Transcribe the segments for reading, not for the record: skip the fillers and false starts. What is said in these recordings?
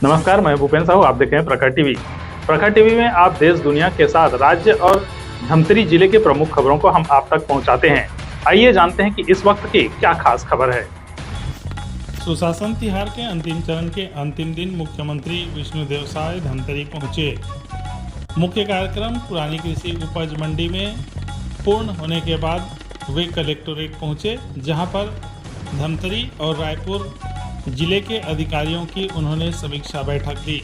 नमस्कार, मैं भूपेन साहू। आप देख रहे हैं प्रखर टीवी। प्रखर टीवी में आप देश दुनिया के साथ राज्य और धमतरी जिले के प्रमुख खबरों को हम आप तक पहुंचाते हैं। आइए जानते हैं कि इस वक्त की क्या खास खबर है। सुशासन तिहार के अंतिम चरण के अंतिम दिन मुख्यमंत्री विष्णुदेव साय धमतरी पहुंचे। मुख्य कार्यक्रम पुरानी कृषि उपज मंडी में पूर्ण होने के बाद वे कलेक्टोरेट पहुंचे, जहां पर धमतरी और रायपुर जिले के अधिकारियों की उन्होंने समीक्षा बैठक ली।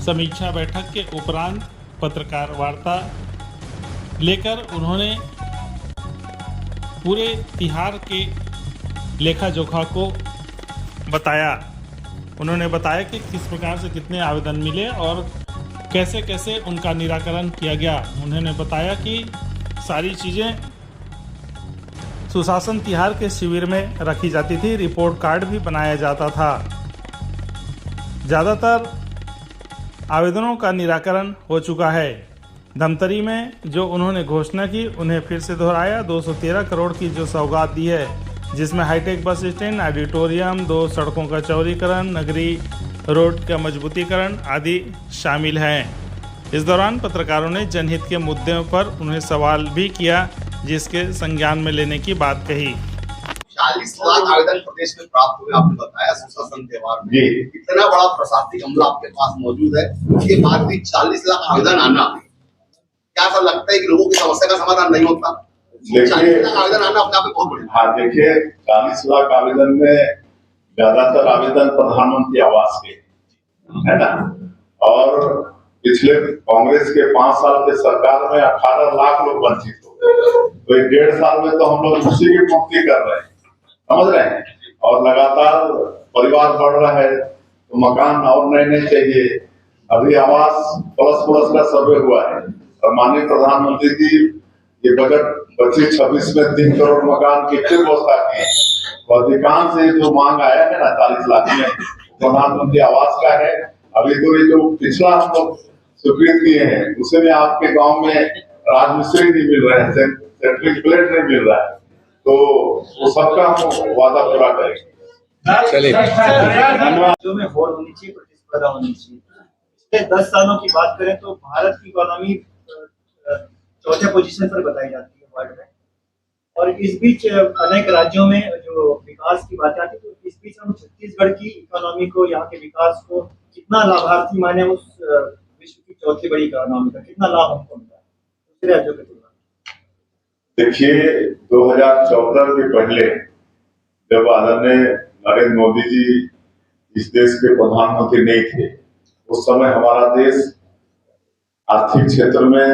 समीक्षा बैठक के उपरांत पत्रकार वार्ता लेकर उन्होंने पूरे तिहार के लेखा जोखा को बताया। उन्होंने बताया कि किस प्रकार से कितने आवेदन मिले और कैसे कैसे उनका निराकरण किया गया। उन्होंने बताया कि सारी चीज़ें सुशासन तिहार के शिविर में रखी जाती थी, रिपोर्ट कार्ड भी बनाया जाता था। ज़्यादातर आवेदनों का निराकरण हो चुका है। धमतरी में जो उन्होंने घोषणा की उन्हें फिर से दोहराया। 213 करोड़ की जो सौगात दी है, जिसमें हाईटेक बस स्टैंड, ऑडिटोरियम, 2 सड़कों का चौड़ीकरण, नगरीय रोड का मजबूतीकरण आदि शामिल हैं। इस दौरान पत्रकारों ने जनहित के मुद्दों पर उन्हें सवाल भी किया, जिसके संज्ञान में लेने की बात कही। 40 लाख आवेदन प्रदेश में प्राप्त हुए, आपने बताया सुशासन त्योहार में। इतना बड़ा प्रशासनिक अमला आपके पास मौजूद है, उसके बाद भी 40 लाख आवेदन आना, क्या ऐसा लगता है कि लोगों की समस्या का समाधान नहीं होता? 40 लाख आवेदन आना अपने आप में बहुत बड़ी। हाँ, देखिए 40 लाख आवेदन में ज्यादातर आवेदन प्रधानमंत्री आवास के है ना, और पिछले कांग्रेस के 5 साल के सरकार में 18 लाख लोग वंचित हो गए। तो 1.5 साल में तो हम लोग उसी की मुक्ति कर रहे हैं, समझ रहे हैं। और लगातार परिवार बढ़ रहा है तो मकान और नए चाहिए। अभी आवास प्लस का सर्वे हुआ है और माननीय प्रधानमंत्री जी ये बजट 25-26 में 3 करोड़ मकान की फिर व्यवस्था की है। तो अधिकांश जो मांग आया है ना 40 लाख में, प्रधानमंत्री आवास का है। अभी तो ये जो पिछला हम लोग स्वीकृत किए हैं उसे में आपके गांव में राजमिस्त्री नहीं मिल रहे हैं, सेंट्रिक प्लेट नहीं मिल रहा है, तो वो सबका हम वादा पूरा करेंगे। चलिए, जो में होड़ होनी चाहिए, प्रतिस्पर्धा होनी चाहिए। पिछले 10 सालों की बात करें तो भारत की इकोनॉमी 4थे पोजीशन पर बताई जाती है वर्ल्ड में, और इस बीच अनेक राज्यों में जो विकास की बात आती है, तो इस बीच हम छत्तीसगढ़ की इकोनॉमी को, यहाँ के विकास को कितना लाभार्थी माने, उस विश्व की 4थी बड़ी इकोनॉमी का कितना लाभ हमको मिला दूसरे राज्यों के तुलना? देखिए 2014 के पहले जब आदरणीय नरेंद्र मोदी जी इस देश के प्रधानमंत्री नहीं थे, उस समय हमारा देश आर्थिक क्षेत्र में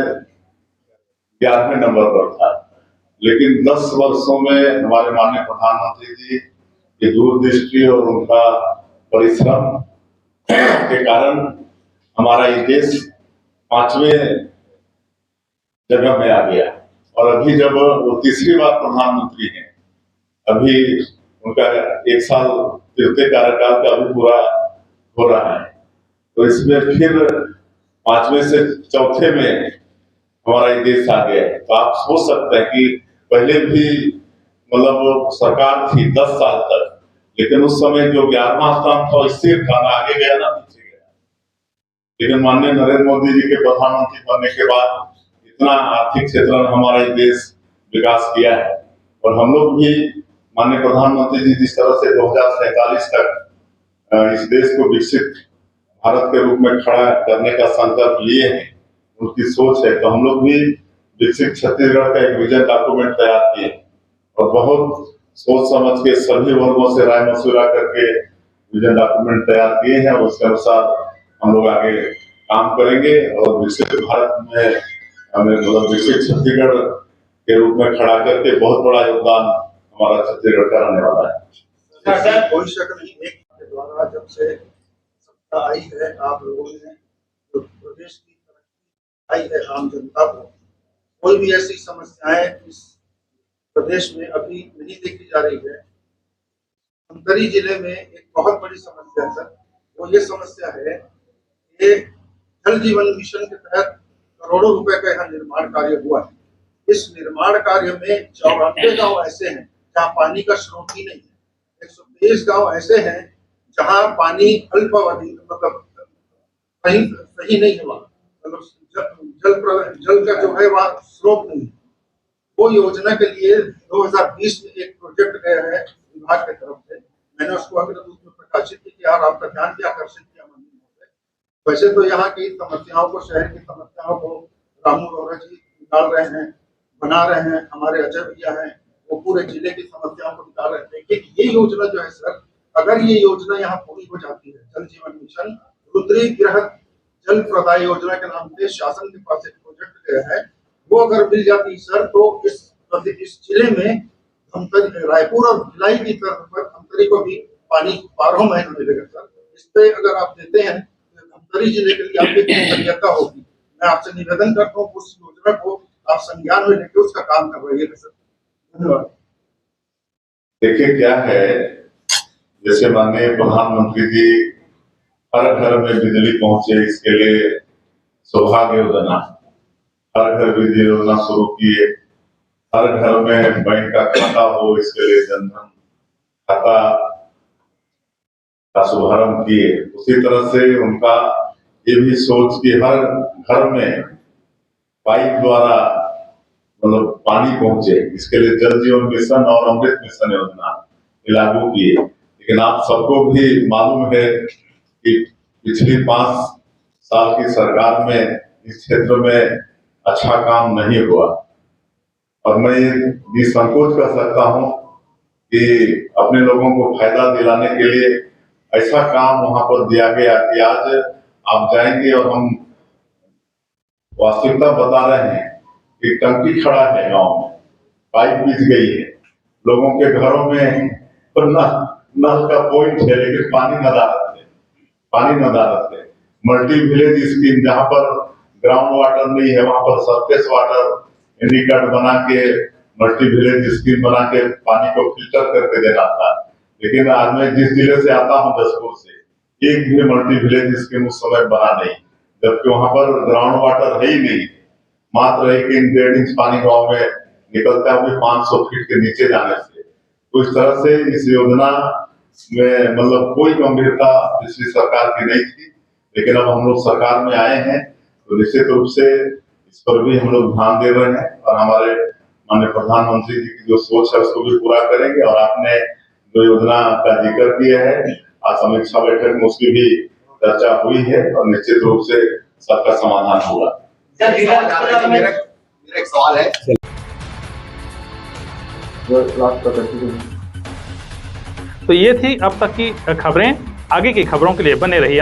11वें नंबर पर था। लेकिन 10 वर्षों में हमारे माननीय प्रधानमंत्री जी की दूरदृष्टि और उनका परिश्रम के कारण हमारा ये देश 5वें जगह में आ गया। और अभी जब वो तीसरी बार प्रधानमंत्री हैं, अभी उनका 1 साल तीसरे कार्यकाल का अभी पूरा हो रहा है, तो इसमें फिर 5वें से 4थे में हमारा ये देश आ गया है। तो आप सोच सकते हैं कि पहले भी मतलब सरकार थी 10 साल तक, लेकिन उस समय जो 11वां स्थान था इससे खाना आगे गया ना पीछे गया। लेकिन माननीय नरेंद्र मोदी जी के प्रधानमंत्री बनने के बाद इतना आर्थिक क्षेत्र में हमारा ये देश विकास किया है। और हम लोग भी माननीय प्रधानमंत्री जी जिस तरह से 2047 तक इस देश को विकसित भारत के रूप में खड़ा करने का संकल्प लिए हैं, उनकी सोच है, तो हम लोग भी विकसित छत्तीसगढ़ का एक विजन डॉक्यूमेंट तैयार किए और बहुत सोच समझ के सभी वर्गों से राय मशविरा करके विजन डॉक्यूमेंट तैयार किए हैं। उसके अनुसार हम लोग आगे काम करेंगे और विकसित भारत में हमें मतलब विकसित छत्तीसगढ़ के रूप में खड़ा करके बहुत बड़ा योगदान हमारा छत्तीसगढ़ का रहने वाला है। भविष्य के द्वारा जब से सत्ता आई है, आप लोगों ने जो प्रदेश की तरक्की आई है आम जनता को, कोई भी ऐसी समस्याएं इस प्रदेश में अभी नहीं देखी जा रही है। धमतरी जिले में एक बहुत बड़ी समस्या है सर, वो ये समस्या है कि जल जीवन मिशन के तहत करोड़ों रुपए का यहाँ निर्माण कार्य हुआ है। इस निर्माण कार्य में 94 गांव ऐसे हैं जहाँ पानी का स्रोत ही नहीं है। 123 गांव ऐसे हैं जहाँ पानी अल्पावधि मतलब कहीं सही नहीं है, वहाँ मतलब जल का जो है वहाँ स्रोत नहीं है। वो योजना के लिए 2020 में एक प्रोजेक्ट गया है विभाग की तरफ से। मैंने उसको अभी उसमें प्रकाशित किया और आपका ध्यान भी आकर्षित किया मंत्री महोदय। वैसे तो यहाँ की समस्याओं को, शहर की समस्याओं को रामू गौरा जी निकाल रहे हैं, बना रहे हैं। हमारे अजय भैया हैं, वो पूरे जिले की समस्याओं को निकाल रहे हैं। लेकिन ये योजना जो है सर, अगर ये योजना यहाँ पूरी हो जाती है, जल जीवन मिशन रुद्री गृह जल प्रदाय योजना के नाम से शासन के पास एक प्रोजेक्ट गया है, वो अगर मिल जाती सर तो इस जिले में धमतरी, रायपुर और भिलाई की तरफ पर धमतरी को भी पानी 12 महीने मिलेगा सर। इस पे अगर आप देते हैं तो धमतरी जिले के लिए आपकी कृतज्ञता होगी। मैं आपसे निवेदन करता हूँ उस योजना को आप संज्ञान में लेकर उसका काम करवाइएगा सर। धन्यवाद। देखिए क्या है, जैसे माननीय प्रधानमंत्री जी हर घर में बिजली पहुंचे इसके लिए सौभाग्य योजना, हर घर बिजली योजना शुरू किए, हर घर में बैंक का खाता हो इसके लिए जनधन खाता का शुभारंभ किए। उसी तरह से उनका ये भी सोच कि हर घर में पाइप द्वारा मतलब पानी पहुंचे, इसके लिए जल जीवन मिशन और अमृत मिशन योजना लागू किए। लेकिन आप सबको भी मालूम है कि पिछली 5 साल की सरकार में इस क्षेत्र में अच्छा काम नहीं हुआ। और मैं ये संकोच कर सकता हूँ कि अपने लोगों को फायदा दिलाने के लिए ऐसा काम वहां पर दिया गया कि आज आप जाएंगे और हम वास्तविकता बता रहे हैं कि टंकी खड़ा है गांव में, पाइप बिछ गई है, लोगों के घरों में तो नल का पॉइंट है लेकिन पानी नदारत है। मल्टी विलेज स्कीम जहां पर ग्राउंड वाटर नहीं है वहां पर सरफेस वाटर इंडिकेट बना के मल्टी विलेज स्कीम बना के पानी को फिल्टर करके देना था। लेकिन आज मैं जिस जिले से आता हूँ जसपुर से, एक भी मल्टी विलेज स्कीम उस समय बना नहीं, जबकि वहां पर ग्राउंड वाटर है ही नहीं। मात्र 1.5 इंच पानी गांव में निकलता है 500 फीट के नीचे जाने से। तो इस तरह से इस योजना में मतलब कोई गंभीरता पिछली सरकार की नहीं थी। लेकिन अब हम लोग सरकार में आए हैं तो निश्चित रूप से इस पर भी हम लोग ध्यान दे रहे हैं और हमारे माननीय प्रधानमंत्री जी की जो सोच है उसको भी पूरा करेंगे। और आपने जो योजना का जिक्र किया है, आज समीक्षा बैठक में उसकी भी चर्चा हुई है और निश्चित रूप से सबका समाधान होगा। मेरा एक सवाल है। तो ये थी अब तक की खबरें। आगे की खबरों के लिए बने रहिए।